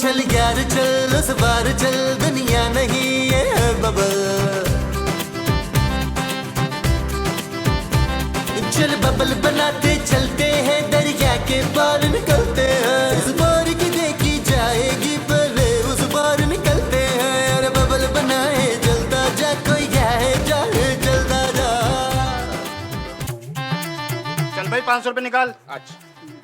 चल यार चल उस बार चल, दुनिया नहीं ये है बबल। चल बबल बनाते चलते हैं, दरिया के पार निकलते हैं। इस बार की देखी जाएगी पहले उस बार निकलते हैं। अरे बबल बनाए जलता जा, कोई जाए जाए जलता जा। चल भाई 500 रुपए निकाल। अच्छा,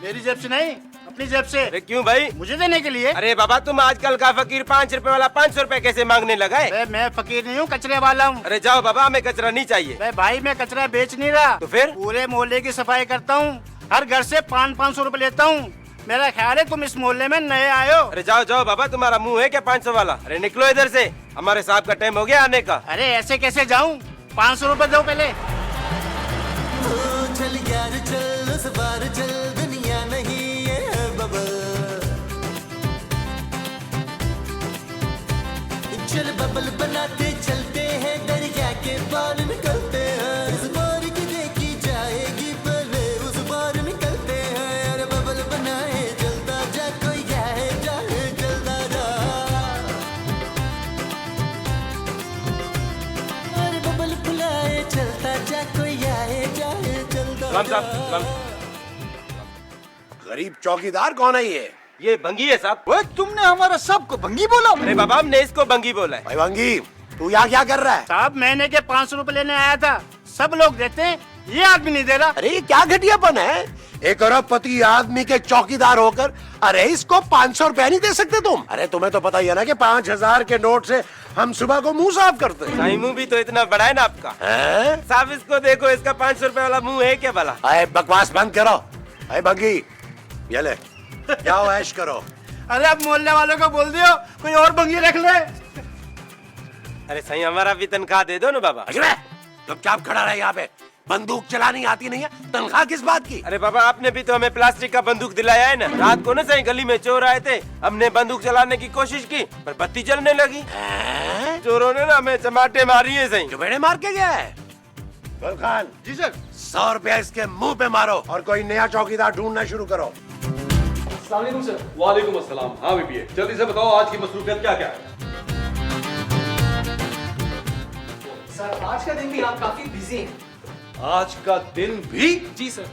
मेरी जेब से नहीं, अपनी जेब से। अरे क्यों भाई? मुझे देने के लिए। अरे बाबा, तुम आजकल का फकीर 5 रुपए वाला 500 रुपए कैसे मांगने लगा है? अरे मैं फकीर नहीं हूँ, कचरे वाला हूँ। अरे जाओ बाबा, हमें कचरा नहीं चाहिए। अरे भाई मैं कचरा बेच नहीं रहा, तो फिर? पूरे मोहल्ले की सफाई करता हूँ। हर घर से 500 रुपए लेता हूँ। मेरा ख्याल है तुम इस मोहल्ले में नए आए हो। अरे जाओ जाओ बाबा, तुम्हारा मुंह है क्या 500 वाला? अरे निकलो इधर से, हमारे साहब का टाइम हो गया आने का। अरे ऐसे कैसे जाऊँ? 500 रुपए दो पहले। चल यार चल उस बार चल, दुनिया नहीं ये है बबल। चल बबल बनाते चलते हैं, दरिया के पार निकलते हैं। इस बार की देखी जाएगी पहले उस बार निकलते हैं। अरे बबल बनाए जलता जा, कोई जाए जाए जलता जा। अरे बबल बुलाए चलता जा, कोई आए जाए जलता सलाम जा। साहब, गरीब चौकीदार कौन है ये भंगी है साहब। ओए तुमने हमारा सबको भंगी बोला? अरे बाबा, हमने इसको भंगी बोला है। भाई भंगी, तू यहाँ क्या कर रहा है? साहब मैंने के 500 रुपए लेने आया था, सब लोग देते हैं, ये आदमी नहीं दे रहा। अरे ये क्या घटियापन है? एक अरबपति आदमी के चौकीदार होकर अरे इसको 500 रुपए नहीं दे सकते तुम? अरे तुम्हें तो पता ही है ना कि 5000 के नोट से हम सुबह को मुंह साफ करते हैं। साईं, मुंह भी तो इतना बड़ा है ना आपका। हैं? साहब इसको देखो, इसका 500 रुपए वाला मुंह है क्या भला? अरे बकवास बंद करो। अरे भंगी, ये ले, जाओ ऐश करो। अरे अब मोहल्ले वालों को बोल दियो कोई और भंगी रख ले। अरे साईं, हमारा भी तनख्वाह दे दो ना बाबा। चुपचाप खड़ा रहे यहाँ पे। बंदूक चलानी आती नहीं है, तनख्वाह किस बात की? अरे बाबा, आपने भी तो हमें प्लास्टिक का बंदूक दिलाया है ना। रात को ना सही गली में चोर आए थे, हमने बंदूक चलाने की कोशिश की पर बत्ती जलने लगी। हैं? चोरों ने ना हमें चमाटे मारी है सही। चुपेड़े मार के गया है? गुल खान जी सर। 100 रुपया इसके मुंह पे मारो और कोई नया चौकीदार ढूंढना शुरू करो। वालेकुम अस्सलाम। हाँ बीबी, जल्दी से बताओ आज की मसरूफियत क्या क्या है? सर आज का दिन भी आप काफी बिजी हैं। आज का दिन भी? जी सर।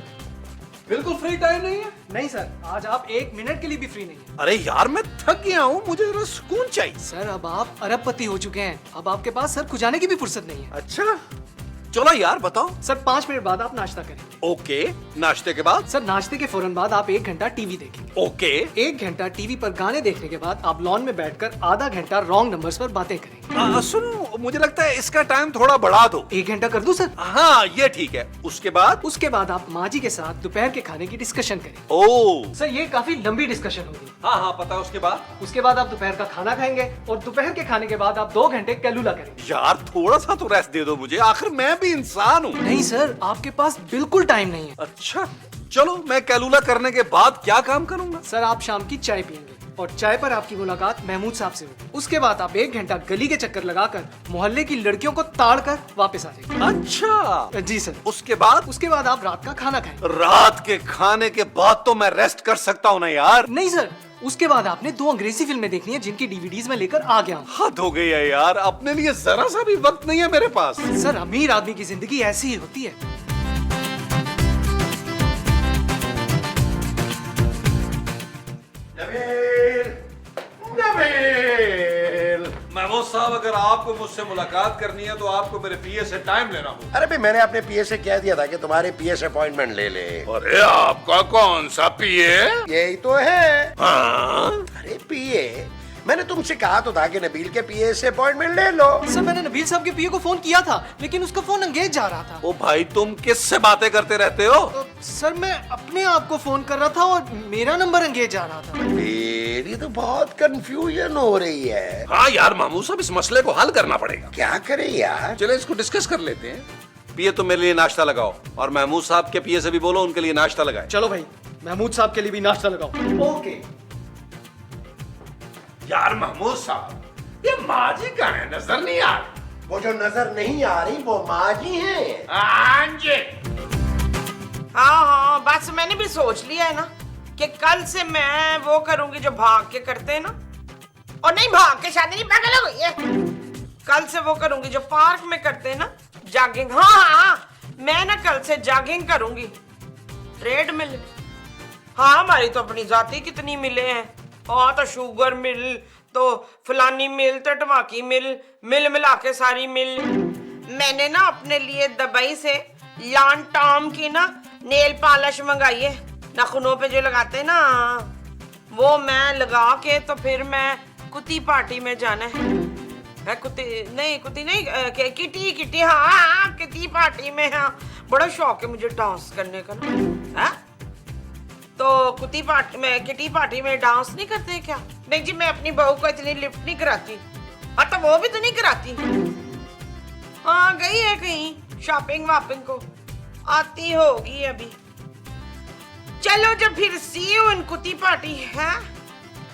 बिल्कुल फ्री टाइम नहीं है? नहीं सर, आज आप 1 मिनट के लिए भी फ्री नहीं है। अरे यार मैं थक गया हूँ, मुझे जरा सुकून चाहिए। सर अब आप अरबपति हो चुके हैं, अब आपके पास सर खुजाने की भी फुर्सत नहीं है। अच्छा चलो यार बताओ। सर 5 मिनट बाद आप नाश्ता करेंगे। ओके, नाश्ते के बाद? सर नाश्ते के फौरन बाद आप 1 घंटा टीवी देखेंगे। ओके। 1 घंटा टीवी पर गाने देखने के बाद आप लॉन में बैठकर आधा घंटा रॉन्ग नंबर्स पर बातें करेंगे। सुनो, मुझे लगता है इसका टाइम थोड़ा बढ़ा दो। 1 घंटा कर दूं सर? हाँ ये ठीक है। उसके बाद? उसके बाद आप माँ जी के साथ दोपहर के खाने की डिस्कशन करेंगे। ओ सर ये काफी लंबी डिस्कशन होगी। हाँ हाँ पता है। उसके बाद? उसके बाद आप दोपहर का खाना खाएंगे और दोपहर के खाने के बाद आप 2 घंटे कैलूला करेंगे। यार थोड़ा सा तो रेस्ट दे दो मुझे, आखिर मैं भी इंसान हूँ। नहीं सर, आपके पास बिल्कुल टाइम नहीं है। अच्छा चलो, मैं कैलूला करने के बाद क्या काम करूंगा? सर आप शाम की चाय पियेंगे और चाय पर आपकी मुलाकात महमूद साहब से होगी। उसके बाद आप 1 घंटा गली के चक्कर लगाकर मोहल्ले की लड़कियों को ताड़ कर वापस आ जाएंगे। अच्छा जी सर। उसके बाद? उसके बाद आप रात का खाना खाएंगे। रात के खाने के बाद तो मैं रेस्ट कर सकता हूँ ना यार? नहीं सर, उसके बाद आपने 2 अंग्रेजी फिल्में देखनी है जिनकी डीवीडीज में लेकर आ गया हूँ। हद हो गई है यार, अपने लिए जरा सा भी वक्त नहीं है मेरे पास। सर अमीर आदमी की जिंदगी ऐसी ही होती है। महमूद साहब, अगर आपको मुझसे मुलाकात करनी है तो आपको मेरे पीए से टाइम लेना होगा। अरे भाई मैंने अपने पीए से कह दिया था कि तुम्हारे पीए से अपॉइंटमेंट ले ले। अरे आपका कौन सा पीए? यही तो है। हाँ? अरे पीए, मैंने तुमसे कहा तो था कि नबील के पीए से अपॉइंटमेंट ले लो। सर मैंने नबील साहब के पीए को फोन किया था लेकिन उसका फोन एंगेज जा रहा था। ओ भाई, तुम किससे बातें करते रहते हो? सर मैं अपने आप को फोन कर रहा था और मेरा नंबर एंगेज जा रहा था। मेरी तो बहुत कंफ्यूजन हो रही है। हाँ यार महमूद साहब, इस मसले को हल करना पड़ेगा। क्या करें यार? चलो इसको डिस्कस कर लेते हैं। पीए तुम मेरे लिए नाश्ता लगाओ और महमूद साहब के पीए से भी बोलो उनके लिए नाश्ता लगाए। चलो भाई, महमूद साहब के लिए भी नाश्ता लगाओ। ओके। यार महमूद साहब, ये माँ जी कहाँ है? नजर नहीं आ रही। वो जो नजर नहीं आ रही वो माँ जी हैं। हाँ जी। हाँ बस मैंने भी सोच लिया है ना कि कल से मैं वो करूंगी जो भाग के करते हैं ना, और नहीं भाग के शादी नहीं, पागल हो गई है। कल से वो करूंगी जो पार्क में करते हैं ना, जॉगिंग। हाँ, मैं ना कल से जॉगिंग करूंगी। ट्रेडमिल। हाँ, हमारी तो अपनी जाति कितनी मिले हैं। हाँ, तो शुगर मिल, तो फलानी मिल, तो टमाकी मिल, मिल मिला के सारी मिल। मैंने ना अपने लिए दुबई से लॉन टॉम की ना नेल पॉलिश मंगाई है, नाखूनों पे जो लगाते हैं ना, वो मैं लगा के तो फिर मैं कुत्ती पार्टी में जाना है। कुत्ती नहीं, किटी किटी। हाँ, किटी पार्टी में। हाँ, बड़ा शौक है मुझे डांस करने का ना। हाँ, तो कुत्ती पार्टी में, किटी पार्टी में डांस नहीं करते क्या? नहीं जी, मैं अपनी बहू को इतनी लिफ्ट नहीं कराती। हाँ, तो वो भी तो नहीं कराती। हाँ, गई है कहीं शॉपिंग वापिंग को, आती होगी अभी। चलो जब फिर सी यू इन कुत्ती पार्टी है।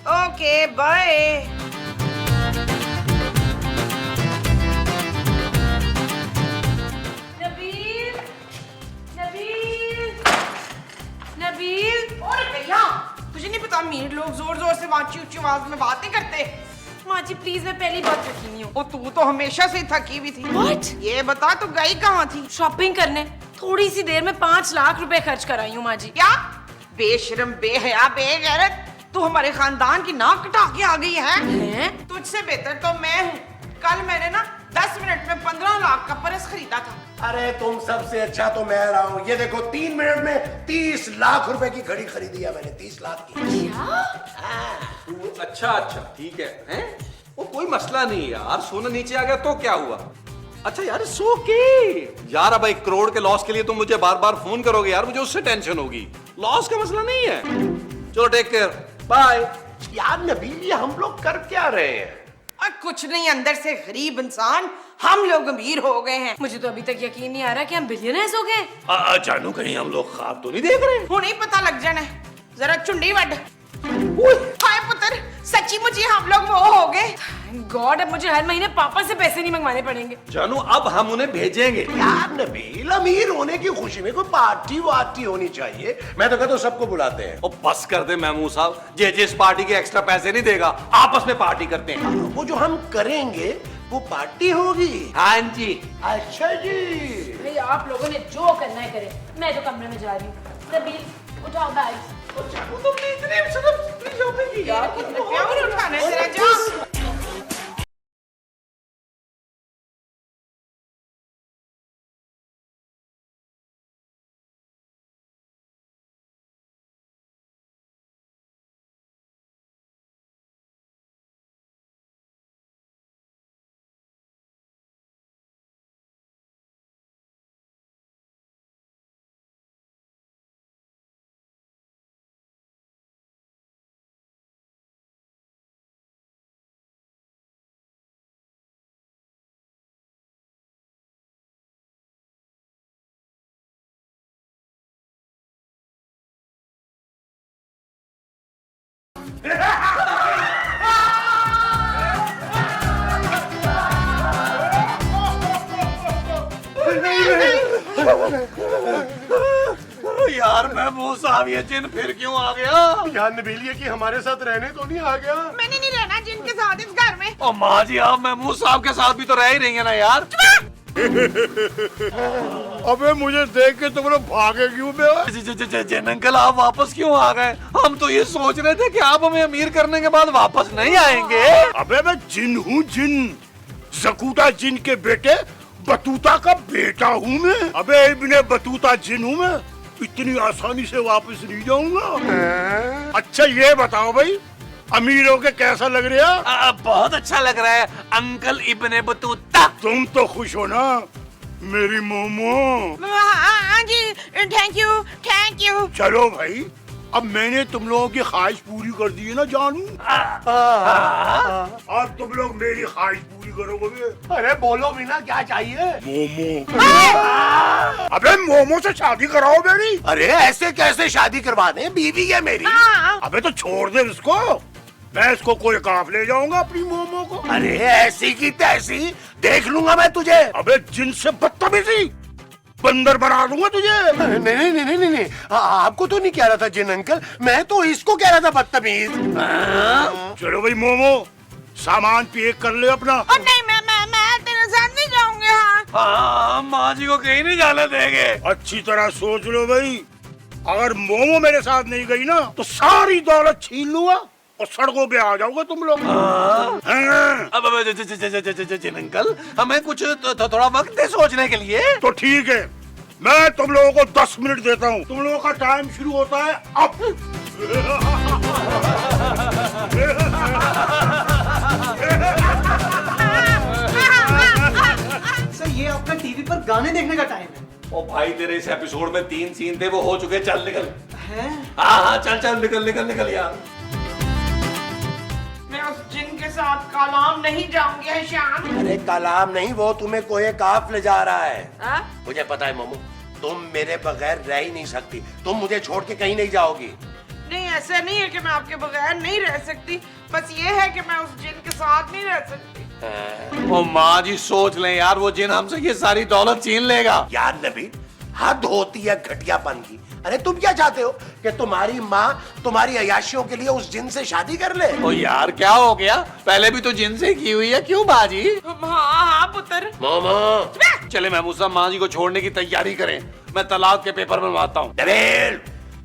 Okay, bye. नबील, नबील, नबील। और भैया, तुझे नहीं पता अमीर लोग जोर जोर से ऊंची ऊंची आवाज में बातें करते। माँ जी प्लीज, मैं पहली बार थकी नहीं हूँ। ओ, तू तो हमेशा से थकी हुई थी। What? ये बता, तू गई कहाँ थी? शॉपिंग करने। थोड़ी सी देर में 5 लाख रुपए खर्च कराई हूँ माँ जी। क्या? बेशरम, बेहया, बेगैरत, तू हमारे खानदान की नाक कटा के आ गई है। तुझसे बेहतर तो मैं हूँ। कल मैंने ना 10 मिनट में 15 लाख का पर्स खरीदा था। अरे तुम सबसे अच्छा तो मैं रहा हूँ। ये देखो 3 मिनट में 30 लाख रुपए की घड़ी खरीदी है मैंने, 30 लाख की। अच्छा, ठीक है? वो कोई मसला नहीं यार, सोना नीचे आ गया तो क्या हुआ? अच्छा यार, सो के यार, अब 1 करोड़ के लॉस के लिए तुम मुझे बार बार फोन करोगे यार, मुझे उससे टेंशन होगी। लॉस का मसला नहीं है। चलो टेक केयर, बाय। यार नबील, ये हम लोग कर क्या रहे हैं? कुछ नहीं, अंदर से गरीब इंसान, हम लोग अमीर हो गए हैं। मुझे तो अभी तक यकीन नहीं आ रहा कि हम बिलियनर्स हो गए। जानू, कहीं हम लोग ख्वाब तो नहीं देख रहे? हूं नहीं पता लग जाना है। जरा चुंडी वड। हाय पुत्र, सच्ची मुझे हम लोग वो हो गए। गॉड, अब मुझे हर महीने पापा से पैसे नहीं मंगवाने पड़ेंगे। जानू, अब हम उन्हें भेजेंगे। यार नबील, अमीर होने की खुशी में कोई पार्टी वार्टी होनी चाहिए। मैं तो कहता हूँ सबको बुलाते हैं। ओ बस कर दे महमूद साहब, जिस पार्टी के एक्स्ट्रा पैसे नहीं देगा, आपस में पार्टी करते हैं। वो जो हम करेंगे वो पार्टी होगी। हाँ जी। अच्छा जी। भाई आप लोगों ने जो करना है करें, मैं तो कमरे में जा रही हूँ। नबील, उठाओ बैग। तुमने इतने शॉपिंग की यार, प्यार उठाना है, जरा जा। यार महमूद साहब, ये जिन फिर क्यों आ गया? यार नबील, ये कि हमारे साथ रहने तो नहीं आ गया? मैंने नहीं रहना जिनके साथ इस घर में। और माँ जी, आप महमूद साहब के साथ भी तो रह ही रही है ना यार। अबे मुझे देख के तुम लोग भागे क्यों बे? जिन अंकल, आप वापस क्यों आ गए? हम तो ये सोच रहे थे कि आप हमें अमीर करने के बाद वापस नहीं आएंगे। अबे मैं जिन हूँ, जिन। जकूता जिन के बेटे बतूता का बेटा हूँ मैं। अबे इब्ने बतूता जिन हूँ मैं, इतनी आसानी से वापस नहीं जाऊंगा। अच्छा ये बताओ भाई, अमीरों के कैसा लग रहा है? बहुत अच्छा लग रहा है अंकल इब्ने बतूता। तुम तो खुश हो ना मेरी मोमो? हाँ जी, थैंक यू, थैंक यू। चलो भाई, अब मैंने तुम लोगों की ख्वाहिश पूरी कर दी है ना जानू। अब तुम लोग मेरी ख्वाहिश पूरी करोगे। अरे बोलो भी ना, क्या चाहिए? मोमो। अबे मोमो से शादी कराओ मेरी। अरे ऐसे कैसे शादी करवा दें? बीवी है मेरी। अबे तो छोड़ दे इसको, मैं इसको कोई काफ ले जाऊंगा अपनी मोमो को। अरे ऐसी की तैसी देख लूंगा मैं तुझे। अबे जिनसे बदतमीजी, बंदर बना दूंगा तुझे। नहीं नहीं नहीं नहीं नहीं, आपको तो नहीं कह रहा था जिन अंकल, मैं तो इसको कह रहा था बदतमीज। चलो भाई मोमो, सामान पैक कर ले अपना। और नहीं मैं तेरे साथ नहीं जाऊंगी। हाँ हाँ, माँ जी को कहीं नहीं जाने देंगे। अच्छी तरह सोच लो भाई, अगर मोमो मेरे साथ नहीं गई ना तो सारी दौलत छीन लूंगा और सड़कों पे आ जाओगे तुम लोग। हाँ। अब जिन अंकल, हमें कुछ थोड़ा वक्त दे सोचने के लिए। तो ठीक है, मैं तुम लोगों को 10 मिनट देता हूँ। तुम लोगों का टाइम शुरू होता है अब। सर ये आपका टीवी पर गाने देखने का टाइम है। ओ भाई, तेरे इस एपिसोड में 3 सीन थे, वो हो चुके। चल निकल। हैं? हाँ, चल निकल यार। मैं उस जिन के साथ कलाम नहीं जाऊंगी है श्याम। अरे कलाम नहीं, वो तुम्हें कोई काफ ले जा रहा है। हाँ? मुझे पता है मोमो, तुम मेरे बगैर रह ही नहीं सकती। तुम मुझे छोड़ के कहीं नहीं जाओगी। नहीं ऐसा नहीं है कि मैं आपके बगैर नहीं रह सकती, बस ये है कि मैं उस जिन के साथ नहीं रह सकती। ओ माँ जी, सोच लें यार, वो जिन हमसे ये सारी दौलत छीन लेगा। यार नबी, हद होती है घटियापन की। अरे तुम क्या चाहते हो कि तुम्हारी माँ तुम्हारी अयाशियों के लिए उस जिन से शादी कर ले? ओ यार, क्या हो गया? पहले भी तो जिन से की हुई है, क्यों बाजी? हाँ पुत्र। मोमो, चले महमूद साहब, माँ जी को छोड़ने की तैयारी करें। मैं तलाक के पेपर बनवाता हूँ। नबील,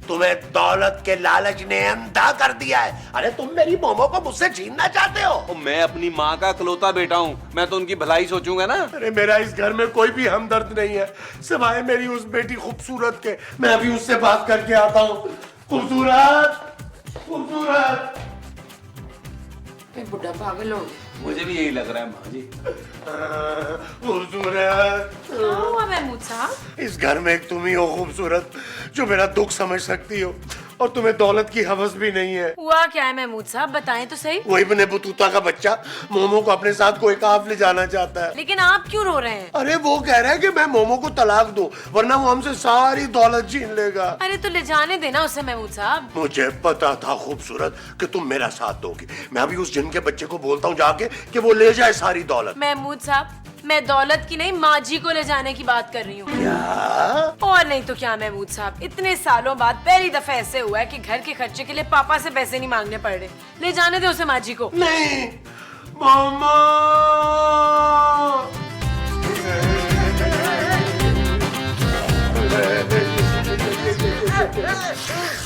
तुम्हें दौलत के लालच ने अंधा कर दिया है। अरे तुम मेरी मोमो को मुझसे छीनना चाहते हो? ओ, मैं अपनी माँ का इकलौता बेटा हूँ, मैं तो उनकी भलाई सोचूंगा ना। अरे मेरा इस घर में कोई भी हमदर्द नहीं है सिवाय मेरी उस बेटी खूबसूरत के। मैं अभी उससे बात करके आता हूँ। खूबसूरत। बुढ़ा पागल हो गया। मुझे भी यही लग रहा है माँ जी। खूबसूरत, क्या हुआ महमूद साहब? इस घर में एक तुम ही हो खूबसूरत जो मेरा दुख समझ सकती हो, और तुम्हें दौलत की हवस भी नहीं है। हुआ क्या है महमूद साहब, बताएं तो सही। वही बने बतूता का बच्चा मोमो को अपने साथ कोई काफ ले जाना चाहता है। लेकिन आप क्यों रो रहे हैं? अरे वो कह रहा है कि मैं मोमो को तलाक दूं, वरना वो हमसे सारी दौलत छीन लेगा। अरे तो ले जाने देना उसे महमूद साहब। मुझे पता था खूबसूरत कि तुम मेरा साथ दोगी। मैं अभी उस जिन के बच्चे को बोलता हूँ जाके कि वो ले जाए सारी दौलत। महमूद साहब, मैं दौलत की नहीं, माँ जी को ले जाने की बात कर रही हूँ। क्या? और नहीं तो क्या महमूद साहब, इतने सालों बाद पहली दफा ऐसे हुआ है कि घर के खर्चे के लिए पापा से पैसे नहीं मांगने पड़ रहे। ले जाने दे उसे माँ जी को। नहीं मामा।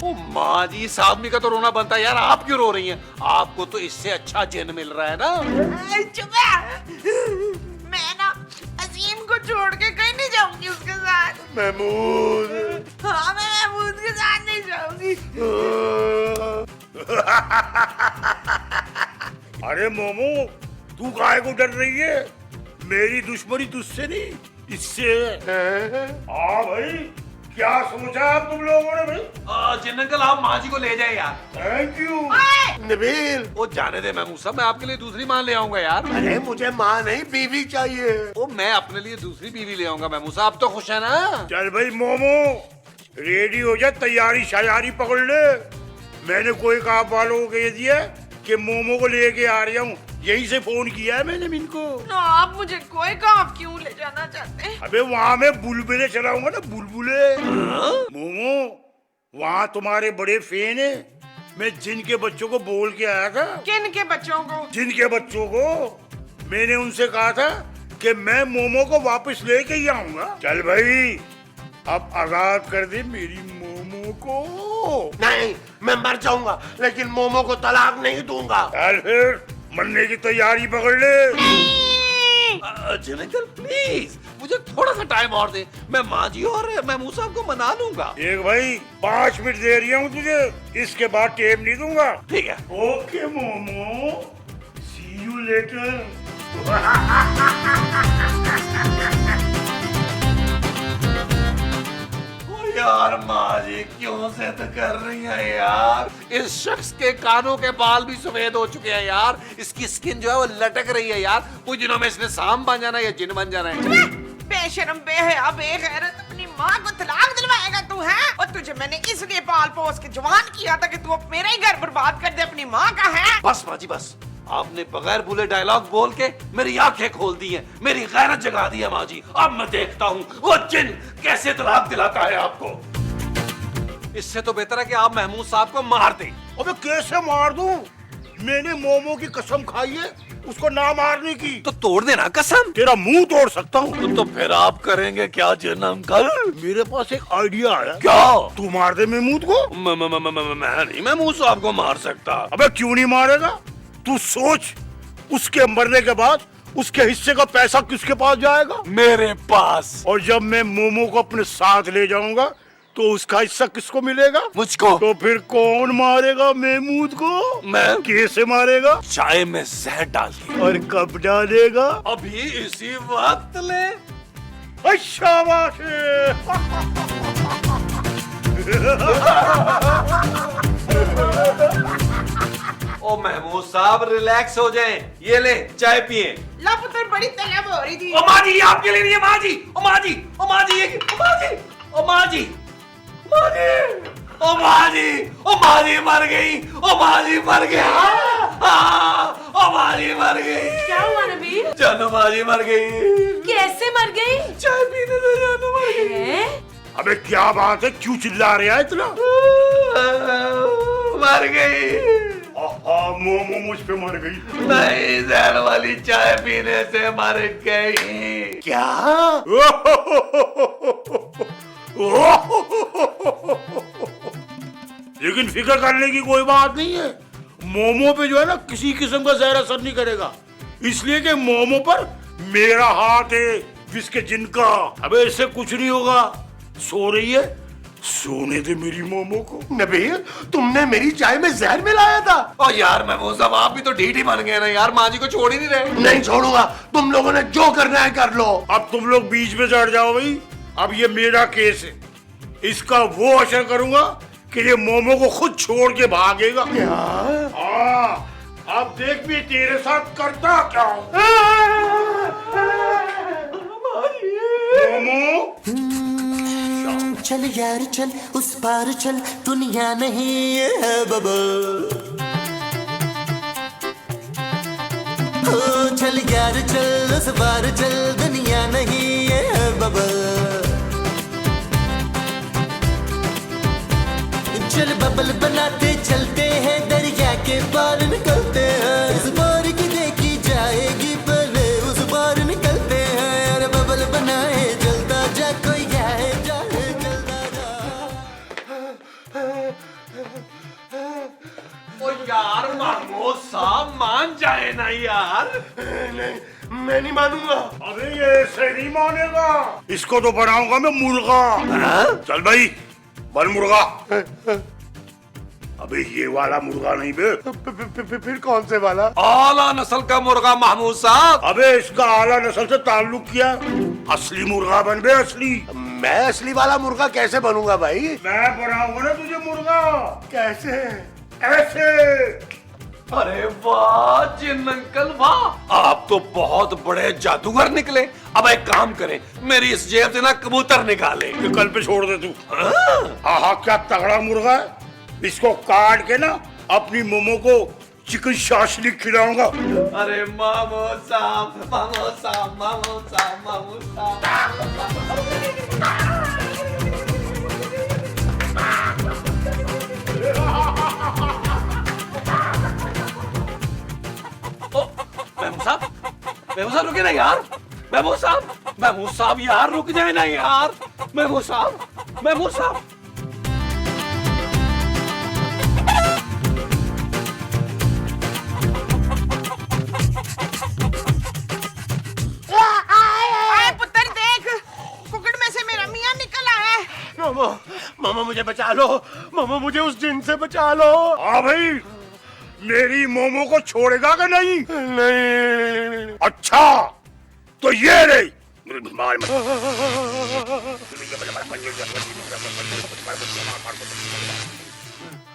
ओ माँ जी, इस आदमी का तो रोना बनता है यार। आप क्यों रो रही हैं? आपको तो इससे अच्छा जिन मिल रहा है ना। चुप है। मैं ना अजीम को छोड़ के कहीं नहीं जाऊंगी उसके साथ। महमूद। हाँ, मैं महमूद के साथ नहीं जाऊंगी। अरे मोमो, तू काहे को डर रही है? मेरी दुश्मनी तुझसे नहीं, इससे। हाँ भाई, क्या सोचा आप तुम लोगों ने भाई? जिन अंकल, आप माँ जी को ले जाए यार। Thank you. नबील, वो जाने दे महमूद साहब, मैं आपके लिए दूसरी माँ ले आऊंगा यार। अरे मुझे माँ नहीं बीवी चाहिए। वो मैं अपने लिए दूसरी बीवी ले आऊंगा महमूद साहब। तो खुश है ना? चल भाई मोमो, रेडी हो जा, तैयारी शयारी पकड़ ले। मैंने कोई काम वालों को कह दिया कि मोमो को लेके आ रहा हूँ, यहीं से फोन किया है मैंने इनको। ना आप मुझे कोई काम क्यों ले जाना चाहते हैं? अबे वहाँ मैं बुलबुले चलाऊंगा ना, बुलबुले। मोमो, वहाँ तुम्हारे बड़े फैन है। मैं जिन के बच्चों को बोल के आया था। किन के बच्चों को? जिन के बच्चों को। मैंने उनसे कहा था कि मैं मोमो को वापस लेके ही आऊंगा। चल भाई, अब आजाद कर दे मेरी मोमो को। नहीं, मैं मर जाऊंगा लेकिन मोमो को तलाक नहीं दूंगा। चल फिर, मरने की तैयारी पकड़ ले। जिन अंकल प्लीज, मुझे थोड़ा सा टाइम और दे। मैं माँ जी और महमूद साहब को मना लूंगा। एक भाई, 5 मिनट दे रही हूँ तुझे, इसके बाद टेम नहीं दूंगा। ठीक है। Okay momo, see you later. यार माँ जी क्यों जिद कर रही है यार? इस शख्स के कानों के बाल भी सफेद हो चुके हैं यार। इसकी स्किन जो है वो लटक रही है यार। कुछ दिनों में इसने सांप बन जाना या जिन बन जाना है। बेशरम, बेहया, बेगैरत, अपनी माँ को तलाक दिलवाएगा तू है? और तुझे मैंने इसलिए पाल पोस के जवान किया था कि तू अब मेरा ही घर बर्बाद कर दे अपनी माँ का है। बस माँ जी बस, आपने बगैर भूले डायलॉग बोल के मेरी आंखें खोल दी हैं, मेरी गैरत जगा दी है माँ जी। अब मैं देखता हूँ वो जिन कैसे तलाक दिलाता है आपको। इससे तो बेहतर है कि आप महमूद साहब को मार दें। अबे कैसे मार दूं? मैंने मोमो की कसम खाई है उसको ना मारने की। तो तोड़ देना कसम। तेरा मुंह तोड़ सकता हूँ। तो फिर आप करेंगे क्या जिन अंकल? मेरे पास एक आइडिया आया। क्या? तू मार दे महमूद को। मैं नहीं महमूद साहब को मार सकता। अबे क्यों नहीं मारेगा? तू सोच, उसके मरने के बाद उसके हिस्से का पैसा किसके पास जाएगा? मेरे पास। और जब मैं मोमो को अपने साथ ले जाऊंगा तो उसका हिस्सा किसको मिलेगा? मुझको। तो फिर कौन मारेगा महमूद को? मैं। कैसे मारेगा? चाय में जहर डाल के। और कब डालेगा? अभी इसी वक्त ले। शाबाश। ओ महमूद साहब रिलैक्स हो जाएं। ये ले चाय पिए। ला पुत्र, बड़ी तलब हो रही थी। ओ माँ जी, ये आपके लिए नहीं है माँ जी। ओ माँ जी, ओ माँ जी, ओ माँ जी, ओ माँ जी, माँ जी, ओ माँ जी, ओ माँ जी मर गई। ओ माँ जी मर गई। ओ माँ जी मर गई। क्या हुआ नबील? जानू माँ जी मर गई। कैसे मर गई? चाय पीने से जानू मर गई। हैं? अबे क्या बात है, क्यों चिल्ला रहा है इतना? मर गई। मोमो मुझ पे मर गई। नहीं, जहर वाली चाय पीने से मर गई। क्या? लेकिन फिक्र करने की कोई बात नहीं है। मोमो पे जो है ना किसी किस्म का जहर असर नहीं करेगा, इसलिए कि मोमो पर मेरा हाथ है, जिसके जिनका। अबे इससे कुछ नहीं होगा। सो रही है, सोने दे मेरी मोमो को। नबील, तुमने मेरी चाय में जहर मिलाया था? ओ यार महमूद साहब, आप भी तो ढीठ ही बन गए ना यार। माँ जी को छोड़ ही नहीं रहे। नहीं छोड़ूंगा। तुम लोगों ने जो करना है कर लो। अब तुम लोग बीच में चढ़ जाओ भाई। अब ये मेरा केस है, इसका वो असर करूंगा कि ये मोमो को खुद छोड़ के भागेगा। हाँ, अब देख भी तेरे साथ करता क्या हूँ। मोमो चल यार चल, उस पार चल, दुनिया नहीं है बबल। ओ चल यार चल, उस पार चल, दुनिया नहीं है बबल। चल बबल बनाते चलते हैं, दरिया के पार निकलते हैं। इस बार की देखी जाएगी पहले, उस पार निकलते हैं। अरे बबल बनाए जलता जा, कोई जाए जाए जलता जा। ओ यार महमूद साहब, मान जाए ना यार। नहीं, मैं नहीं मानूंगा। अरे ये ऐसे नहीं मानेगा, इसको तो बनाऊंगा मैं मुर्गा। चल भाई बन मुर्गा। अबे ये वाला मुर्गा नहीं बे। फिर कौन से वाला? आला नस्ल का मुर्गा महमूद साहब। अबे इसका आला नस्ल से ताल्लुक किया, असली मुर्गा बन बे, असली। मैं असली वाला मुर्गा कैसे बनूंगा भाई? मैं बनाऊंगा ना तुझे मुर्गा। कैसे? ऐसे। अरे वाह जिन अंकल वाह, आप तो बहुत बड़े जादूगर निकले। अब एक काम करें, मेरी इस जेब से ना कबूतर निकाले। ये कल पे छोड़ दे तू। हाँ क्या तगड़ा मुर्गा है। इसको काट के ना अपनी मोमो को चिकन शाशली खिलाऊंगा। अरे महमूद साहब, महमूद साहब, महमूद साहब, महमूद साहब। महमूद साहब, महमूद साहब रुके ना यार। महमूद साहब, महमूद साहब यार रुक जाए ना यार। महमूद साहब, महमूद साहब। पुत्र देख, कुकड़ में से मेरा मियाँ निकल आया है। मामा, मामा मुझे बचा लो। मामा मुझे उस जिन से बचा लो। हाँ भाई, मेरी मोमो को छोड़ेगा कि नहीं? नहीं। अच्छा तो ये रही।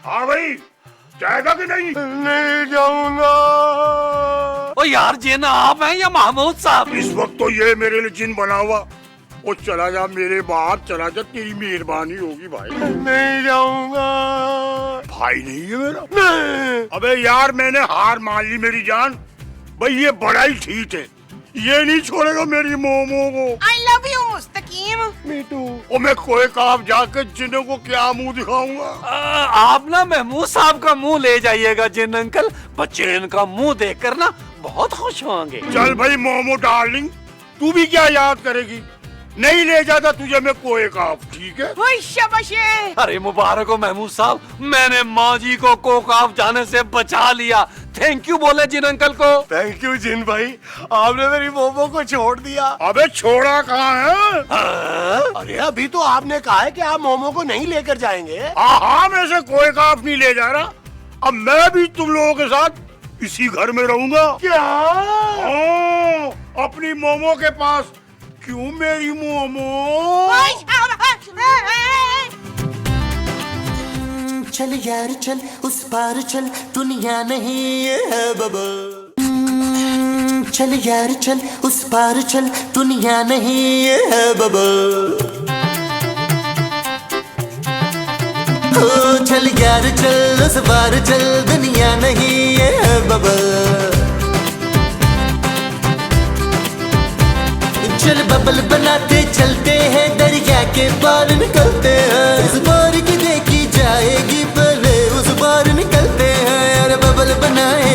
हाँ भाई, जाएगा कि नहीं? नहीं जाऊंगा। ओ यार जिन आप हैं या महमूद साहब? इस वक्त तो ये मेरे लिए जिन बना हुआ। वो चला जा मेरे बाहर, चला जा, तेरी मेहरबानी होगी भाई। नहीं जाऊंगा। भाई नहीं है मेरा। नहीं। अबे यार मैंने हार मान ली मेरी जान। भाई ये बड़ा ही ठीक है, ये नहीं छोड़ेगा मेरी मोमो को। आई लव यू मुस्तकीम। और मैं कोई काम जाके जिन्हों को क्या मुंह दिखाऊंगा? आप ना महमूद साहब का मुंह ले जाइएगा जिन अंकल, बच्चे इनका मुंह देखकर ना बहुत खुश होंगे। चल भाई मोमो डार्लिंग, तू भी क्या याद करेगी? नहीं ले जाता तुझे मैं कोई काम, ठीक है? वही शाबाश। अरे मुबारक हो महमूद साहब, मैंने माँ जी को कोकाफ जाने से बचा लिया। थैंक यू बोले जिन अंकल को। थैंक यू जिन भाई, आपने मेरी मोमो को छोड़ दिया। अबे छोड़ा कहाँ है? अरे अभी तो आपने कहा है कि आप मोमो को नहीं लेकर जाएंगे। हाँ, मैं से कोई काम नहीं ले जा रहा। अब मैं भी तुम लोगों के साथ इसी घर में रहूंगा। क्या? हाँ, अपनी मोमो के पास। क्यों मेरी मोमो? चल यार चल उस पार चल, दुनिया नहीं ये है बबल। चल यार चल उस पार चल, दुनिया नहीं ये है बबल। ओ चल यार चल उस पार चल, दुनिया नहीं ये है बबल। चल बबल बनाते चलते हैं, दरिया के पार निकलते हैं। इस बार की देखी जाएगी, पहले उस बार निकलते हैं। अरे बबल बनाए